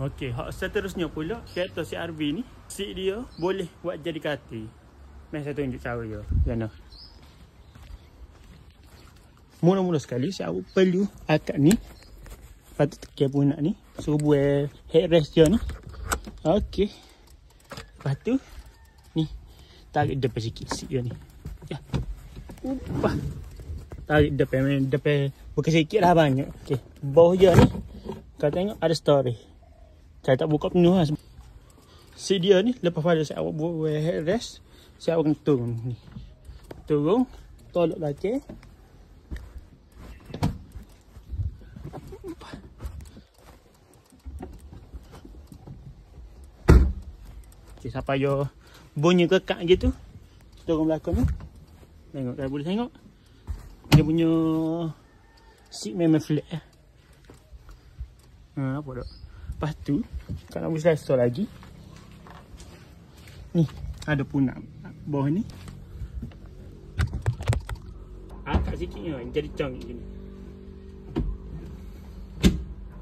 Okey, hak seterusnya pula kereta CR-V ni, seat dia boleh buat jadi katil. Mari saya tunjuk cara dia. Jana. Mula-mula sekali saya perlu akak ni. Lepas tu tekan punak ni, suruh buat headrest dia ni. Okey. Lepas tu ni tarik depan sikit seat dia ni. Ya. Upah. Tarik depan bukan sikit dah banyak. Okey, bawah dia ni kau tengok ada storage. Saya tak buka penuh lah. Seat dia ni lepas pada saya awak buat headrest, saya akan turun ni. Turun, tolak belakang. Okay, sampai dia bunyi kekak gitu. Turun belakang ni. Tengok, saya boleh tengok. Dia punya seat memang flat. Apa tak? Lepas tu, kalau nak boleh selesa lagi. Ni, ada punak bawah ni. Akak sikit ni, jadi cangkik gini.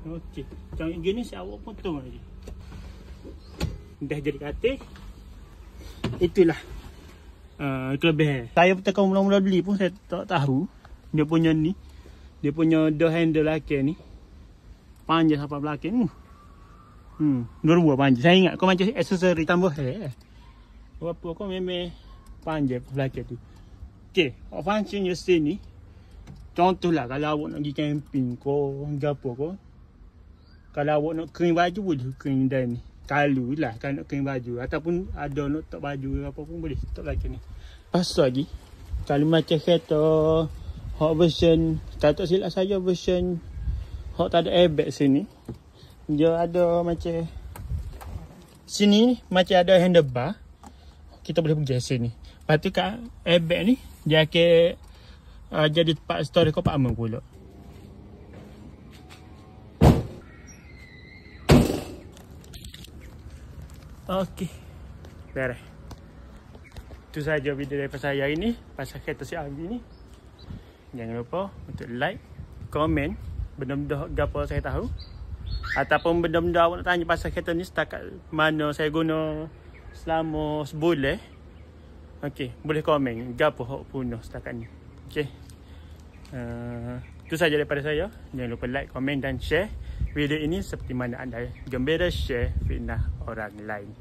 Okey, cangkik gini saya awak potong lagi. Dah jadi katil. Itulah kelebihan. Saya tekan mula-mula beli pun saya tak tahu dia punya ni, dia punya door handle belakang ni panjang sampai belakang. Dua buah panjang. Saya ingat kau macam aksesori tambah berapa kau memang panjang belakang tu. Okey, function dia sini. Contohlah kalau awak nak pergi camping kau gapo kau. Kalau awak nak kering baju boleh kering dan ni. Kalau lah kan nak kering baju ataupun ada nak tak baju apa pun boleh tak belakang ni. Pasal lagi kalau macam kereta hot version, tak silap saya version hot tak ada airbag sini. Dia ada macam sini macam ada handlebar. Kita boleh pergi sini. Lepas tu kat airbag ni dia akan jadi tempat storage kompartmen pula. Okey, beres. Itu saja video daripada saya hari ni pasal kereta CR-V ni. Jangan lupa untuk like, komen benda-benda apa saya tahu, ataupun benda-benda awak nak tanya pasal kereta ni setakat mana saya guna selama sebulan. Okey, boleh komen gapo hok punah setakat ni. Okey. Itu saja daripada saya. Jangan lupa like, komen dan share video ini seperti mana anda gembira share fitnah orang lain.